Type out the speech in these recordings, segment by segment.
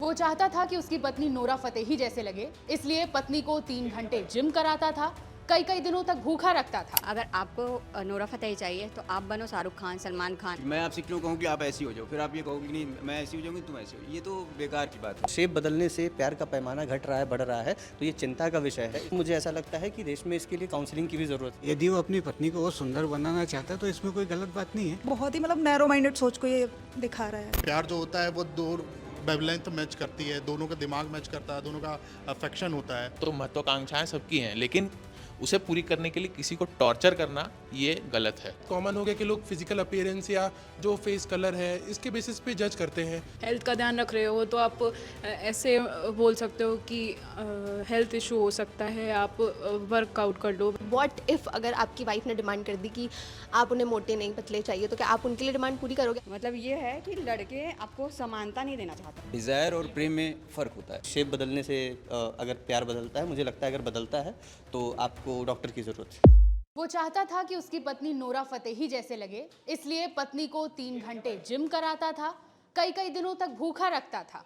वो चाहता था कि उसकी पत्नी नोरा फतेही जैसे लगे, इसलिए पत्नी को 3 घंटे जिम कराता था, कई कई दिनों तक भूखा रखता था। अगर आपको नोरा फतेही चाहिए तो आप बनो शाहरुख खान, सलमान खान। मैं आपसे क्यों कहूँ कि आप ऐसी हो जाओ, फिर आप ये कहोगे कि नहीं मैं ऐसी हो जाऊंगी तुम ऐसी हो, ये तो बेकार की बात है। शेप बदलने से प्यार का पैमाना घट रहा है, बढ़ रहा है, तो ये चिंता का विषय है। मुझे ऐसा लगता है कि देश में इसके लिए काउंसलिंग की भी जरूरत है। यदि वो अपनी पत्नी को और सुंदर बनाना चाहता है तो इसमें कोई गलत बात नहीं है। बहुत ही मतलब नैरो माइंडेड सोच को ये दिखा रहा है। प्यार जो होता है वो दो वेवलेंथ मैच करती है, दोनों का दिमाग मैच करता है, दोनों का अफेक्शन होता है। तो महत्वाकांक्षाएं सबकी हैं, लेकिन उसे पूरी करने के लिए किसी को टॉर्चर करना ये गलत है। कॉमन हो गया कि लोग फिजिकल अपीयरेंस या जो फेस कलर है इसके बेसिस पे जज करते हैं। हेल्थ का ध्यान रख रहे हो तो आप ऐसे बोल सकते हो कि हेल्थ इशू हो सकता है, आप वर्कआउट कर लो। व्हाट इफ़ अगर आपकी वाइफ ने डिमांड कर दी कि आप उन्हें मोटे नहीं पतले चाहिए, तो क्या आप उनके लिए डिमांड पूरी करोगे? मतलब ये है कि लड़के आपको समानता नहीं देना चाहते। डिज़ायर और प्रेम में फ़र्क होता है। शेप बदलने से अगर प्यार बदलता है, मुझे लगता है अगर बदलता है तो आपको डॉक्टर की जरूरत है। वो चाहता था कि उसकी पत्नी नोरा फतेही जैसे लगे, इसलिए पत्नी को 3 घंटे जिम कराता था, कई कई दिनों तक भूखा रखता था।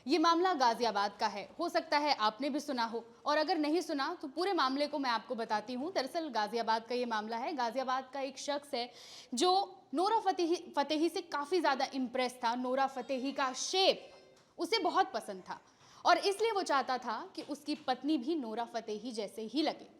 ये मामला गाजियाबाद का है, हो सकता है आपने भी सुना हो, और अगर नहीं सुना तो पूरे मामले को मैं आपको बताती हूँ। दरअसल गाजियाबाद का ये मामला है। गाजियाबाद का एक शख्स है जो नोरा फतेही से काफ़ी ज़्यादा इम्प्रेस था। नोरा फतेही का शेप उसे बहुत पसंद था और इसलिए वो चाहता था कि उसकी पत्नी भी नोरा फतेही जैसे ही लगे।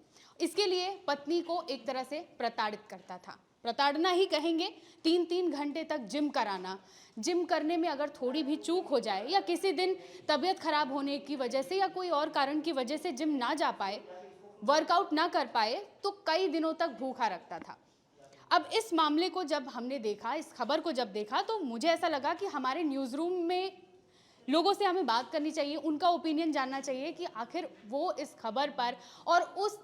इसके लिए पत्नी को एक तरह से प्रताड़ित करता था, प्रताड़ना ही कहेंगे। 3-3 घंटे तक जिम कराना, जिम करने में अगर थोड़ी भी चूक हो जाए या किसी दिन तबीयत खराब होने की वजह से या कोई और कारण की वजह से जिम ना जा पाए, वर्कआउट ना कर पाए, तो कई दिनों तक भूखा रखता था। अब इस मामले को जब हमने देखा, इस खबर को जब देखा, तो मुझे ऐसा लगा कि हमारे न्यूज़ रूम में लोगों से हमें बात करनी चाहिए, उनका ओपिनियन जानना चाहिए कि आखिर वो इस खबर पर और उस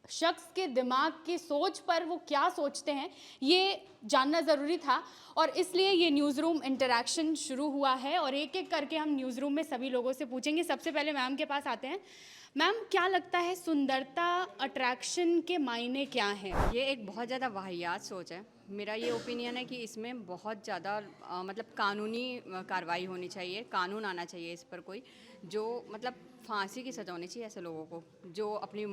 शख्स के दिमाग की सोच पर वो क्या सोचते हैं, ये जानना ज़रूरी था। और इसलिए ये न्यूज़ रूम इंटरेक्शन शुरू हुआ है और एक एक करके हम न्यूज़ रूम में सभी लोगों से पूछेंगे। सबसे पहले मैम के पास आते हैं। मैम, क्या लगता है सुंदरता अट्रैक्शन के मायने क्या हैं? ये एक बहुत ज़्यादा वाहियात सोच है। मेरा ये ओपिनियन है कि इसमें बहुत ज़्यादा मतलब कानूनी कार्रवाई होनी चाहिए, कानून आना चाहिए इस पर कोई, जो मतलब फांसी की सज़ा होनी चाहिए ऐसे लोगों को जो अपनी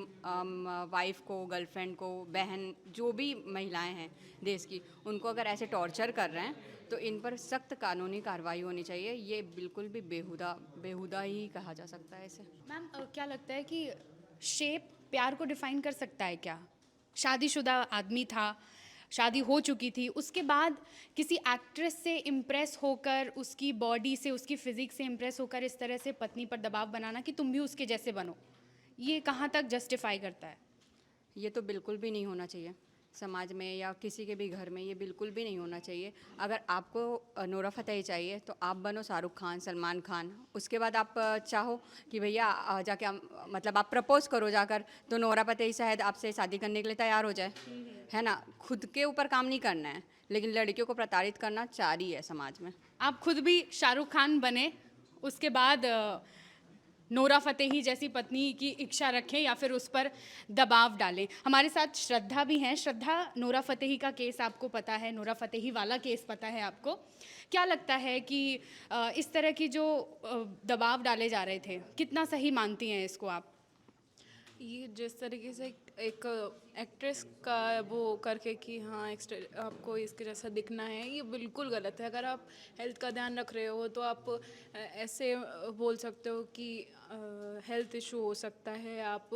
वाइफ को, गर्लफ्रेंड को, बहन, जो भी महिलाएं हैं देश की, उनको अगर ऐसे टॉर्चर कर रहे हैं तो इन पर सख्त कानूनी कार्रवाई होनी चाहिए। ये बिल्कुल भी बेहुदा ही कहा जा सकता है इसे। मैम, क्या लगता है कि शेप प्यार को डिफाइन कर सकता है क्या? शादीशुदा आदमी था, शादी हो चुकी थी, उसके बाद किसी एक्ट्रेस से इम्प्रेस होकर, उसकी बॉडी से, उसकी फिजिक से इम्प्रेस होकर इस तरह से पत्नी पर दबाव बनाना कि तुम भी उसके जैसे बनो, ये कहाँ तक जस्टिफाई करता है? ये तो बिल्कुल भी नहीं होना चाहिए समाज में या किसी के भी घर में, ये बिल्कुल भी नहीं होना चाहिए। अगर आपको नोरा फतेही चाहिए तो आप बनो शाहरुख खान, सलमान खान। उसके बाद आप चाहो कि भैया जाके मतलब आप प्रपोज करो जाकर, तो नोरा फतेही शायद आपसे शादी करने के लिए तैयार हो जाए, है ना। खुद के ऊपर काम नहीं करना है, लेकिन लड़कियों को प्रताड़ित करना जारी है समाज में। आप खुद भी शाहरुख खान बने, उसके बाद नोरा फतेही जैसी पत्नी की इच्छा रखें या फिर उस पर दबाव डालें। हमारे साथ श्रद्धा भी हैं। श्रद्धा, नोरा फतेही का केस आपको पता है, नोरा फतेही वाला केस पता है आपको। क्या लगता है कि इस तरह की जो दबाव डाले जा रहे थे, कितना सही मानती हैं इसको आप? ये जिस तरीके से एक एक्ट्रेस का वो करके कि हाँ आपको इसके जैसा दिखना है, ये बिल्कुल गलत है। अगर आप हेल्थ का ध्यान रख रहे हो तो आप ऐसे बोल सकते हो कि हेल्थ इशू हो सकता है, आप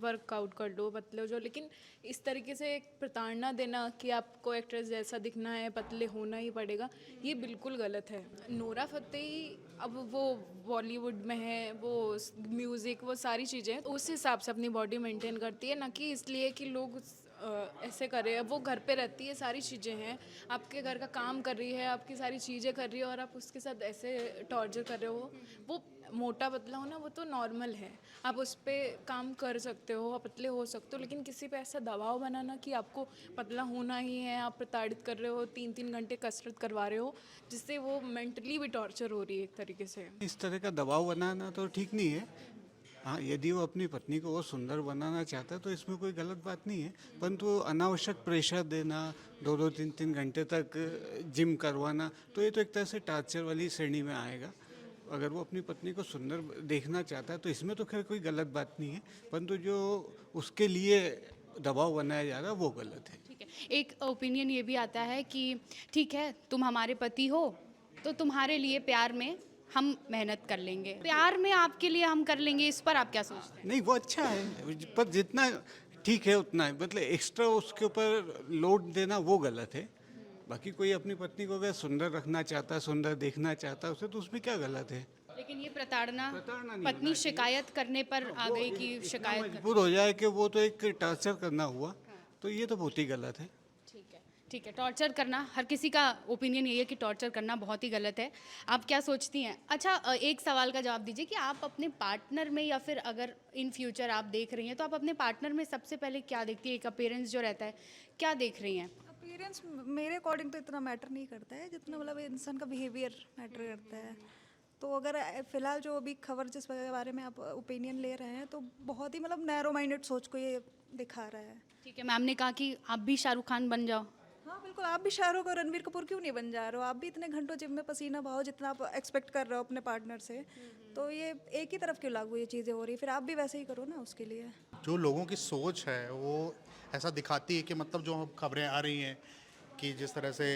वर्कआउट कर लो, पतले हो जाओ। लेकिन इस तरीके से एक प्रताड़ना देना कि आपको एक्ट्रेस जैसा दिखना है, पतले होना ही पड़ेगा, ये बिल्कुल गलत है। नोरा फतेही अब वो बॉलीवुड में है, वो म्यूज़िक, वो सारी चीज़ें उस हिसाब से अपनी बॉडी मेंटेन करती है, ना कि इसलिए कि लोग ऐसे कर रहे हैं। वो घर पे रहती है, सारी चीज़ें हैं, आपके घर का काम कर रही है, आपकी सारी चीज़ें कर रही है, और आप उसके साथ ऐसे टॉर्चर कर रहे हो। वो मोटा पतला होना वो तो नॉर्मल है, आप उस पर काम कर सकते हो, आप पतले हो सकते हो, लेकिन किसी पे ऐसा दबाव बनाना कि आपको पतला होना ही है, आप प्रताड़ित कर रहे हो, 3-3 घंटे कसरत करवा रहे हो, जिससे वो मेंटली भी टॉर्चर हो रही है एक तरीके से। इस तरह का दबाव बनाना तो ठीक नहीं है। हाँ, यदि वो अपनी पत्नी को और सुंदर बनाना चाहता है तो इसमें कोई गलत बात नहीं है, परंतु अनावश्यक प्रेशर देना, 2-2, 3-3 घंटे तक जिम करवाना, तो ये तो एक तरह से टार्चर वाली श्रेणी में आएगा। अगर वो अपनी पत्नी को सुंदर देखना चाहता है तो इसमें तो खैर कोई गलत बात नहीं है, परंतु जो उसके लिए दबाव बनाया जा रहा है वो गलत है। ठीक है, एक ओपिनियन ये भी आता है कि ठीक है तुम हमारे पति हो तो तुम्हारे लिए प्यार में हम मेहनत कर लेंगे, प्यार में आपके लिए हम कर लेंगे, इस पर आप क्या सोचते हैं? नहीं वो अच्छा है, पर जितना ठीक है उतना है, मतलब एक्स्ट्रा उसके ऊपर लोड देना वो गलत है। बाकी कोई अपनी पत्नी को अगर सुंदर रखना चाहता है, सुंदर देखना चाहता है उसे, तो उसमें क्या गलत है। लेकिन ये प्रताड़ना नहीं पत्नी शिकायत करने पर आ गई कि शिकायत कर... मजबूर हो जाए कि वो तो एक टॉर्चर करना हुआ, तो ये तो बहुत ही गलत है। ठीक है, टॉर्चर करना, हर किसी का ओपिनियन यही है कि टॉर्चर करना बहुत ही गलत है। आप क्या सोचती हैं? अच्छा, एक सवाल का जवाब दीजिए कि आप अपने पार्टनर में, या फिर अगर इन फ्यूचर आप देख रही हैं तो आप अपने पार्टनर में सबसे पहले क्या देखती हैं? एक अपीयरेंस जो रहता है, क्या देख रही हैं? अपीयरेंस मेरे अकॉर्डिंग तो इतना मैटर नहीं करता है जितना मतलब इंसान का बिहेवियर मैटर करता है। तो अगर फ़िलहाल जो अभी खबर जिस बारे में आप ओपिनियन ले रहे हैं तो बहुत ही मतलब नैरो माइंडेड सोच को ये दिखा रहा है। ठीक है, मैम ने कहा कि आप भी शाहरुख खान बन जाओ। हाँ बिल्कुल, आप भी शाहरुख और रणवीर कपूर क्यों नहीं बन जा रहे हो? आप भी इतने घंटों जिम में पसीना बहाओ जितना आप एक्सपेक्ट कर रहे हो अपने पार्टनर से, तो ये एक ही तरफ क्यों लागू ये चीज़ें हो रही? फिर आप भी वैसे ही करो ना उसके लिए। जो लोगों की सोच है वो ऐसा दिखाती है कि मतलब जो खबरें आ रही हैं कि जिस तरह से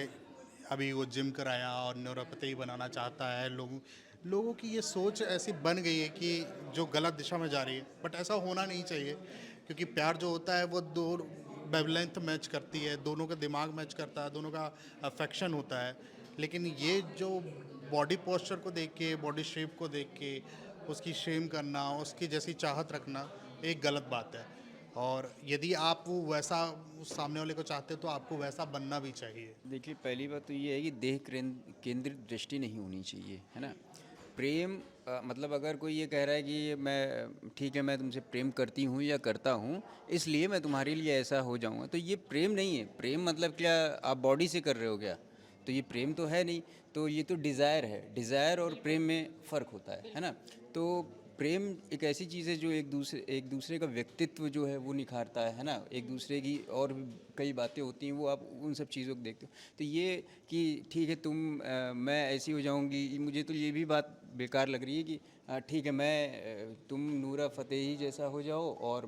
अभी वो जिम कराया और नूरा फतेही बनाना चाहता है, लोगों की ये सोच ऐसी बन गई है कि जो गलत दिशा में जा रही है। बट ऐसा होना नहीं चाहिए, क्योंकि प्यार जो होता है वो दो वेवलेंथ मैच करती है, दोनों का दिमाग मैच करता है, दोनों का अफेक्शन होता है। लेकिन ये जो बॉडी पोस्चर को देख के, बॉडी शेप को देख के उसकी शेम करना, उसकी जैसी चाहत रखना एक गलत बात है। और यदि आप वो वैसा उस सामने वाले को चाहते हो तो आपको वैसा बनना भी चाहिए। देखिए, पहली बात तो ये है कि देह केंद्रित दृष्टि नहीं होनी चाहिए, है ना। प्रेम मतलब अगर कोई ये कह रहा है कि मैं ठीक है, मैं तुमसे प्रेम करती हूँ या करता हूँ इसलिए मैं तुम्हारे लिए ऐसा हो जाऊँगा, तो ये प्रेम नहीं है। प्रेम मतलब क्या आप बॉडी से कर रहे हो क्या? तो ये प्रेम तो है नहीं, तो ये तो डिज़ायर है। डिज़ायर और प्रेम में फ़र्क होता है ना। तो प्रेम एक ऐसी चीज़ है जो एक दूसरे का व्यक्तित्व जो है वो निखारता है ना। एक दूसरे की और भी कई बातें होती हैं, वो आप उन सब चीज़ों को देखते हो। तो ये कि ठीक है मैं ऐसी हो जाऊंगी, मुझे तो ये भी बात बेकार लग रही है कि ठीक है तुम नूरा फतेही जैसा हो जाओ और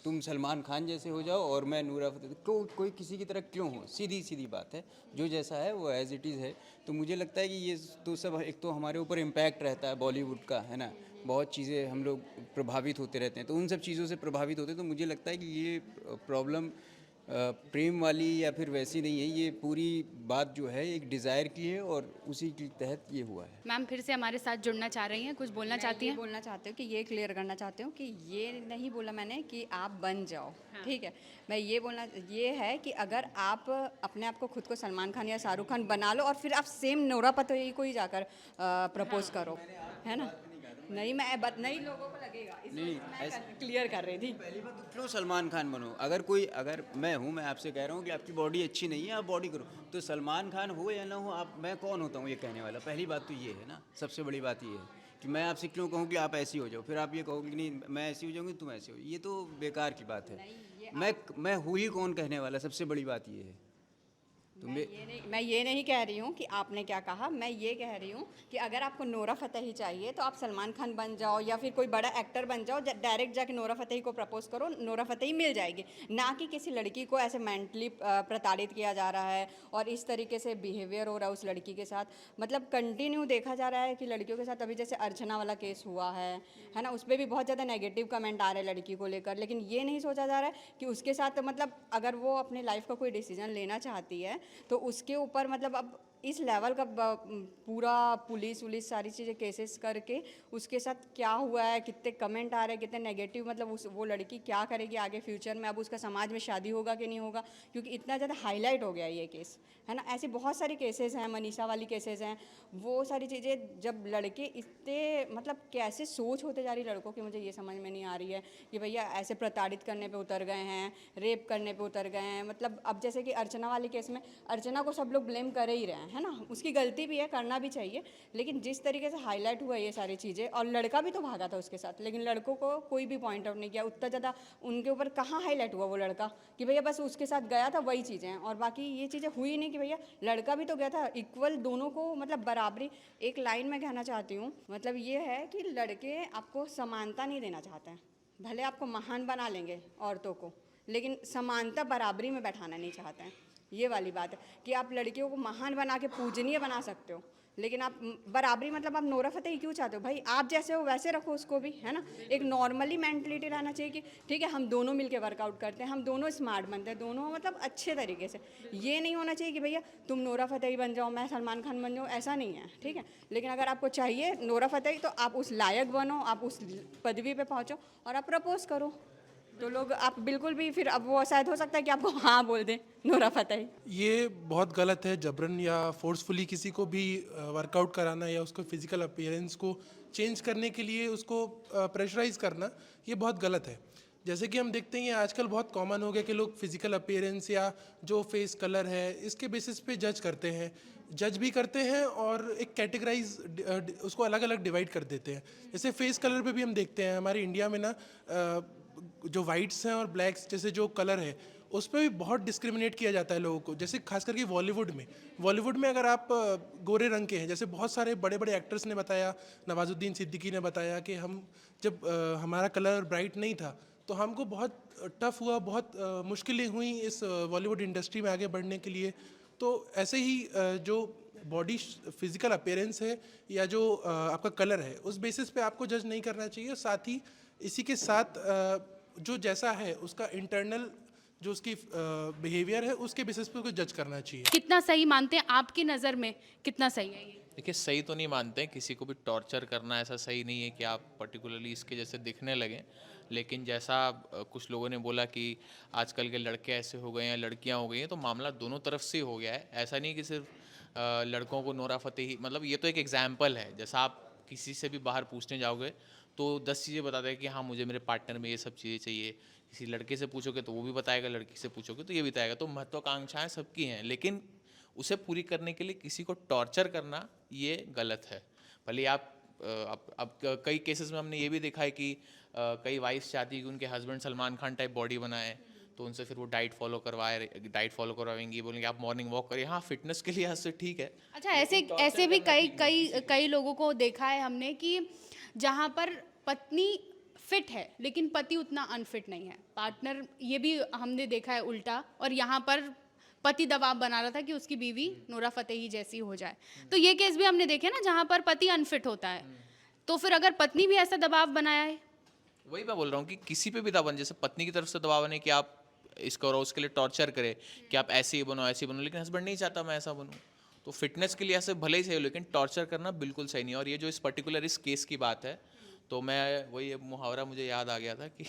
तुम सलमान खान जैसे हो जाओ और मैं नूरा फतेही। कोई किसी की तरह क्यों हो? सीधी सीधी बात है, जो जैसा है वो एज इट इज़ है। तो मुझे लगता है कि ये तो सब एक तो हमारे ऊपर इम्पैक्ट रहता है बॉलीवुड का, है ना। बहुत चीज़ें हम लोग प्रभावित होते रहते हैं, तो उन सब चीज़ों से प्रभावित होते हैं। तो मुझे लगता है कि ये प्रॉब्लम प्रेम वाली या फिर वैसी नहीं है। ये पूरी बात जो है एक डिज़ायर की है और उसी के तहत ये हुआ है। मैम फिर से हमारे साथ जुड़ना चाह रही हैं, कुछ बोलना चाहती हैं? बोलना चाहती हूँ कि ये क्लियर करना चाहती हूँ कि ये नहीं बोला मैंने कि आप बन जाओ, ठीक है। मैं ये है कि अगर आप अपने आप को खुद को सलमान खान या शाहरुख खान बना लो और फिर आप सेम नूरा फतेही को ही जाकर प्रपोज करो, है ना। नहीं लोगों को लगेगा, इसलिए मैं क्लियर कर रही थी। पहली बात तो क्यों सलमान खान बनो? अगर मैं आपसे कह रहा हूँ कि आपकी बॉडी अच्छी नहीं है, आप बॉडी करो, तो सलमान खान हो या ना हो मैं कौन होता हूँ ये कहने वाला? पहली बात तो ये है ना, सबसे बड़ी बात ये है कि मैं आपसे क्यों कहूँ कि आप ऐसी हो जाओ, फिर आप ये कहोगे कि नहीं मैं ऐसी हो जाऊँगी तुम ऐसे हो। ये तो बेकार की बात है। मैं हूँ ही कौन कहने वाला? सबसे बड़ी बात ये है। मैं ये नहीं कह रही हूँ कि आपने क्या कहा। मैं ये कह रही हूँ कि अगर आपको नूरा फतेही चाहिए तो आप सलमान खान बन जाओ या फिर कोई बड़ा एक्टर बन जाओ, डायरेक्ट जाके नूरा फतेही को प्रपोज करो, नूरा फतेही मिल जाएगी। ना कि किसी लड़की को ऐसे मेंटली प्रताड़ित किया जा रहा है और इस तरीके से बिहेवियर हो रहा है उस लड़की के साथ। मतलब कंटिन्यू देखा जा रहा है कि लड़कियों के साथ, अभी जैसे अर्चना वाला केस हुआ है ना, उस पर भी बहुत ज़्यादा नेगेटिव कमेंट आ रहे हैं लड़की को लेकर। लेकिन ये नहीं सोचा जा रहा है कि उसके साथ मतलब अगर वो अपनी लाइफ का कोई डिसीजन लेना चाहती है तो उसके ऊपर मतलब अब इस लेवल का पूरा पुलिस सारी चीज़ें केसेस करके उसके साथ क्या हुआ है, कितने कमेंट आ रहे हैं, कितने नेगेटिव, मतलब वो लड़की क्या करेगी आगे फ्यूचर में, अब उसका समाज में शादी होगा कि नहीं होगा, क्योंकि इतना ज़्यादा हाईलाइट हो गया ये केस, है ना। ऐसे बहुत सारे केसेस हैं, मनीषा वाली केसेस हैं, वो सारी चीज़ें। जब लड़के इतने मतलब कैसे सोच होते जा रही लड़कों की, मुझे ये समझ में नहीं आ रही है कि भैया ऐसे प्रताड़ित करने पे उतर गए हैं, रेप करने पे उतर गए हैं। मतलब अब जैसे कि अर्चना वाले केस में अर्चना को सब लोग ब्लेम कर ही रहे हैं, है ना, उसकी गलती भी है, करना भी चाहिए, लेकिन जिस तरीके से हाईलाइट हुआ ये सारी चीज़ें, और लड़का भी तो भागा था उसके साथ, लेकिन लड़कों को कोई भी पॉइंट आउट नहीं किया, उतना ज़्यादा उनके ऊपर कहाँ हाईलाइट हुआ वो लड़का कि भैया बस उसके साथ गया था वही चीज़ें हैं, और बाकी ये चीज़ें हुई नहीं कि भैया लड़का भी तो गया था, इक्वल दोनों को मतलब बराबरी। एक लाइन में कहना चाहती हूँ, मतलब ये है कि लड़के आपको समानता नहीं देना चाहते हैं, भले आपको महान बना लेंगे औरतों को, लेकिन समानता बराबरी में बैठाना नहीं चाहते हैं। ये वाली बात है कि आप लड़कियों को महान बना के पूजनीय बना सकते हो, लेकिन आप बराबरी मतलब आप नोरा फतेही क्यों चाहते हो? भाई आप जैसे हो वैसे रखो उसको भी, है ना। एक नॉर्मली मेंटलिटी रहना चाहिए कि ठीक है हम दोनों मिलके वर्कआउट करते हैं, हम दोनों स्मार्ट बनते हैं, दोनों मतलब अच्छे तरीके से। ये नहीं होना चाहिए कि भैया तुम नोरा फतेही बन जाओ, मैं सलमान खान बन जाऊँ, ऐसा नहीं है, ठीक है। लेकिन अगर आपको चाहिए नोरा फतेही तो आप उस लायक बनो, आप उस पदवी पर पहुँचो और आप प्रपोज करो, तो लोग आप बिल्कुल भी फिर अब वो शायद हो सकता है कि आपको हाँ बोल दें नोरा फतेही। ये बहुत गलत है, जबरन या फोर्सफुली किसी को भी वर्कआउट कराना या उसको फिजिकल अपीयरेंस को चेंज करने के लिए उसको प्रेशराइज करना, ये बहुत गलत है। जैसे कि हम देखते हैं ये आजकल बहुत कॉमन हो गया कि लोग फिजिकल अपीयरेंस या जो फेस कलर है इसके बेसिस पे जज करते हैं, जज भी करते हैं और एक कैटेगराइज उसको अलग अलग डिवाइड कर देते हैं। जैसे फेस कलर पे भी हम देखते हैं हमारे इंडिया में ना जो वाइट्स हैं और ब्लैक्स जैसे जो कलर है उस पर भी बहुत डिस्क्रिमिनेट किया जाता है लोगों को। जैसे खास करके बॉलीवुड में अगर आप गोरे रंग के हैं, जैसे बहुत सारे बड़े बड़े एक्टर्स ने बताया, नवाजुद्दीन सिद्दीकी ने बताया कि हम जब हमारा कलर ब्राइट नहीं था तो हमको बहुत टफ हुआ, बहुत मुश्किलें हुई इस बॉलीवुड इंडस्ट्री में आगे बढ़ने के लिए। तो ऐसे ही जो बॉडी फिजिकल अपीयरेंस है या जो आपका कलर है उस बेसिस पे आपको जज नहीं करना चाहिए। साथ ही इसी के साथ जो जैसा है उसका इंटरनल जो उसकी बिहेवियर है उसके बेसिस पे उसको जज करना चाहिए। कितना सही मानते हैं आपकी नज़र में, कितना सही है ये? देखिए, सही तो नहीं मानते हैं, किसी को भी टॉर्चर करना ऐसा सही नहीं है कि आप पर्टिकुलरली इसके जैसे दिखने लगें। लेकिन जैसा कुछ लोगों ने बोला कि आजकल के लड़के ऐसे हो गए हैं, लड़कियां हो गई हैं, तो मामला दोनों तरफ से हो गया है। ऐसा नहीं कि सिर्फ लड़कों को नोरा फतेही, मतलब ये तो एक एग्जाम्पल है। जैसा आप किसी से भी बाहर पूछने जाओगे तो 10 चीज़ें बताते हैं कि हाँ मुझे मेरे पार्टनर में ये सब चीज़ें चाहिए। किसी लड़के से पूछोगे तो वो भी बताएगा, लड़की से पूछोगे तो ये भी बताएगा। तो महत्वाकांक्षाएं सबकी हैं, लेकिन उसे पूरी करने के लिए किसी को टॉर्चर करना ये गलत है। भले आप अब कई केसेस में हमने ये भी देखा है कि कई वाइफ्स चाहती है कि उनके husband Salman Khan type body बनाए, तो उनसे फिर वो डाइट फॉलो करवाएंगी, बोलेंगे आप मॉर्निंग वॉक करिए। हाँ, फिटनेस के लिहाज से ठीक है। अच्छा, ऐसे भी कई लोगों को देखा है हमने कि जहाँ पर पत्नी फिट है लेकिन पति उतना अनफिट नहीं है, पार्टनर, ये भी हमने देखा है उल्टा। और यहाँ पर पति दबाव बना रहा था कि उसकी बीवी नोरा फतेही जैसी हो जाए। तो ये केस भी हमने देखे ना जहाँ पर पति अनफिट होता है। तो फिर अगर पत्नी भी ऐसा दबाव बनाया है, वही मैं बोल रहा हूँ कि किसी पे भी दबाव, जैसे पत्नी की तरफ से दबाव बने कि आप इसको करो, उसके लिए टॉर्चर करे कि आप ऐसे ही बनो, ऐसे ही बनो, लेकिन हस्बैंड नहीं चाहता मैं ऐसा बनूँ। तो फिटनेस के लिए ऐसे भले ही सही हो, लेकिन टॉर्चर करना बिल्कुल सही नहीं है। और ये जो इस पर्टिकुलर इस केस की बात है, तो मैं वही मुहावरा मुझे याद आ गया था कि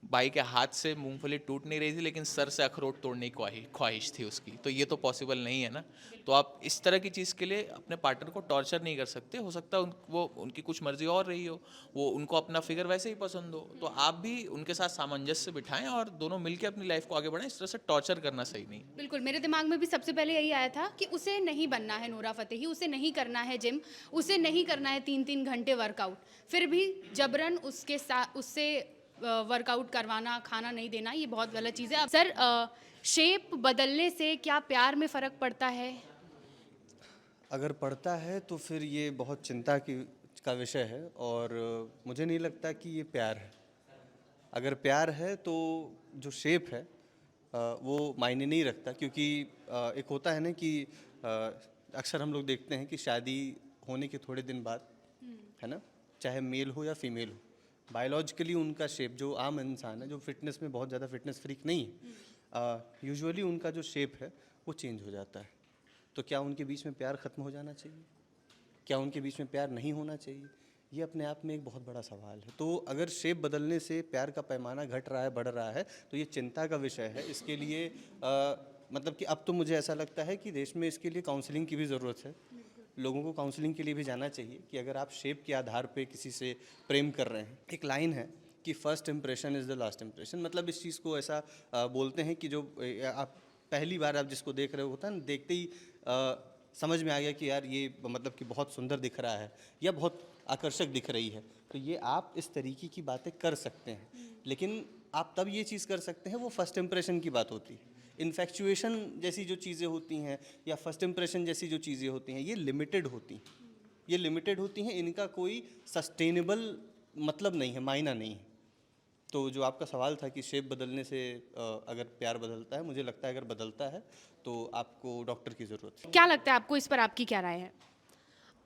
भाई के हाथ से मूंगफली टूट नहीं रही थी लेकिन सर से अखरोट तोड़ने की ख्वाहिश थी उसकी। तो ये तो पॉसिबल नहीं है ना। तो आप इस तरह की चीज़ के लिए अपने पार्टनर को टॉर्चर नहीं कर सकते। हो सकता है वो उनकी कुछ मर्जी और रही हो, वो उनको अपना फिगर वैसे ही पसंद हो, तो आप भी उनके साथ सामंजस्य बिठाएं और दोनों मिलकर अपनी लाइफ को आगे बढ़ाएं। इस तरह से टॉर्चर करना सही नहीं। बिल्कुल, मेरे दिमाग में भी सबसे पहले यही आया था कि उसे नहीं बनना है नोरा फतेही, उसे नहीं करना है जिम, उसे नहीं करना है 3-3 घंटे वर्कआउट, फिर भी जबरन उससे वर्कआउट करवाना, खाना नहीं देना, ये बहुत गलत चीज़ है। अब सर, शेप बदलने से क्या प्यार में फ़र्क पड़ता है? अगर पड़ता है तो फिर ये बहुत चिंता का विषय है और मुझे नहीं लगता कि ये प्यार है। अगर प्यार है तो जो शेप है वो मायने नहीं रखता, क्योंकि एक होता है ना कि अक्सर हम लोग देखते हैं कि शादी होने के थोड़े दिन बाद, है ना, चाहे मेल हो या फीमेल हो, बायोलॉजिकली उनका शेप, जो आम इंसान है जो फिटनेस में बहुत ज़्यादा फिटनेस फ्रीक नहीं है, यूजुअली उनका जो शेप है वो चेंज हो जाता है। तो क्या उनके बीच में प्यार ख़त्म हो जाना चाहिए? क्या उनके बीच में प्यार नहीं होना चाहिए? ये अपने आप में एक बहुत बड़ा सवाल है। तो अगर शेप बदलने से प्यार का पैमाना घट रहा है, बढ़ रहा है, तो ये चिंता का विषय है। इसके लिए मतलब कि अब तो मुझे ऐसा लगता है कि देश में इसके लिए काउंसलिंग की भी ज़रूरत है। लोगों को काउंसलिंग के लिए भी जाना चाहिए कि अगर आप शेप के आधार पे किसी से प्रेम कर रहे हैं। एक लाइन है कि first impression is the last impression, मतलब इस चीज़ को ऐसा बोलते हैं कि जो आप पहली बार आप जिसको देख रहे हो, होता है ना, देखते ही समझ में आ गया कि यार ये मतलब कि बहुत सुंदर दिख रहा है या बहुत आकर्षक दिख रही है, तो ये आप इस तरीके की बातें कर सकते हैं। लेकिन आप तब ये चीज़ कर सकते हैं, वो फर्स्ट इंप्रेशन की बात होती है। इन्फेक्चुएशन जैसी जो चीज़ें होती हैं या फर्स्ट इंप्रेशन जैसी जो चीज़ें होती हैं, ये लिमिटेड होती हैं, ये लिमिटेड होती हैं, इनका कोई सस्टेनेबल मतलब नहीं है, मायना नहीं है। तो जो आपका सवाल था कि शेप बदलने से अगर प्यार बदलता है, मुझे लगता है अगर बदलता है तो आपको डॉक्टर की ज़रूरत है। क्या लगता है आपको, इस पर आपकी क्या राय है?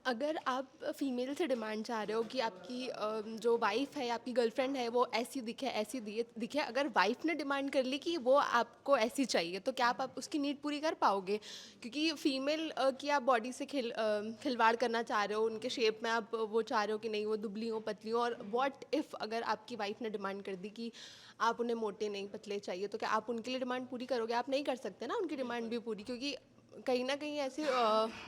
अगर आप फीमेल से डिमांड चाह रहे हो कि आपकी जो वाइफ है, आपकी गर्लफ्रेंड है, वो ऐसी दिखे, ऐसी दिखे, अगर वाइफ ने डिमांड कर ली कि वो आपको ऐसी चाहिए, तो क्या आप उसकी नीड पूरी कर पाओगे? क्योंकि फीमेल की आप बॉडी से खिलवाड़ करना चाह रहे हो, उनके शेप में आप वो चाह रहे हो कि नहीं वो दुबली हो, पतली हो। और व्हाट इफ़ अगर आपकी वाइफ ने डिमांड कर दी कि आप उन्हें मोटे नहीं पतले चाहिए, तो क्या आप उनके लिए डिमांड पूरी करोगे? आप नहीं कर सकते ना उनकी डिमांड भी पूरी, क्योंकि कहीं ना कहीं ऐसे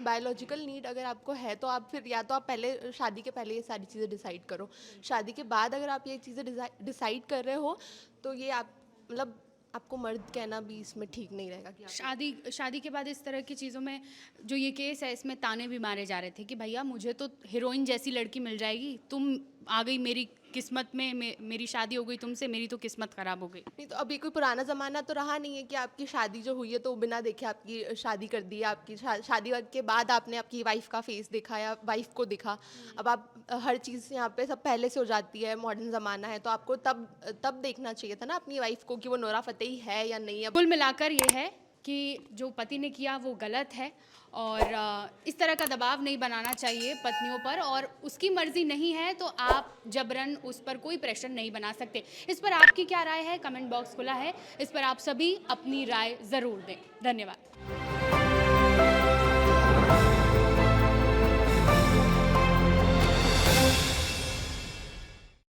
बायोलॉजिकल नीड अगर आपको है, तो आप फिर या तो आप पहले शादी के पहले ये सारी चीज़ें डिसाइड करो। शादी के बाद अगर आप ये चीज़ें डिसाइड कर रहे हो, तो ये आप मतलब आपको मर्द कहना भी इसमें ठीक नहीं रहेगा कि शादी के बाद इस तरह की चीज़ों में जो ये केस है, इसमें ताने भी मारे जा रहे थे कि भैया मुझे तो हीरोइन जैसी लड़की मिल जाएगी, तुम आ गई मेरी किस्मत में, मेरी शादी हो गई तुमसे, मेरी तो किस्मत ख़राब हो गई। नहीं, तो अभी कोई पुराना ज़माना तो रहा नहीं है कि आपकी शादी जो हुई है तो बिना देखे आपकी शादी कर दी है। आपकी शादी के बाद आपने आपकी वाइफ का फेस देखा या वाइफ को देखा। अब आप हर चीज़ यहाँ पे सब पहले से हो जाती है, मॉडर्न ज़माना है, तो आपको तब देखना चाहिए था ना अपनी वाइफ को कि वो नोरा फतेही है या नहीं है। कुल मिलाकर ये है कि जो पति ने किया वो गलत है, और इस तरह का दबाव नहीं बनाना चाहिए पत्नियों पर, और उसकी मर्ज़ी नहीं है तो आप जबरन उस पर कोई प्रेशर नहीं बना सकते। इस पर आपकी क्या राय है? कमेंट बॉक्स खुला है, इस पर आप सभी अपनी राय ज़रूर दें। धन्यवाद।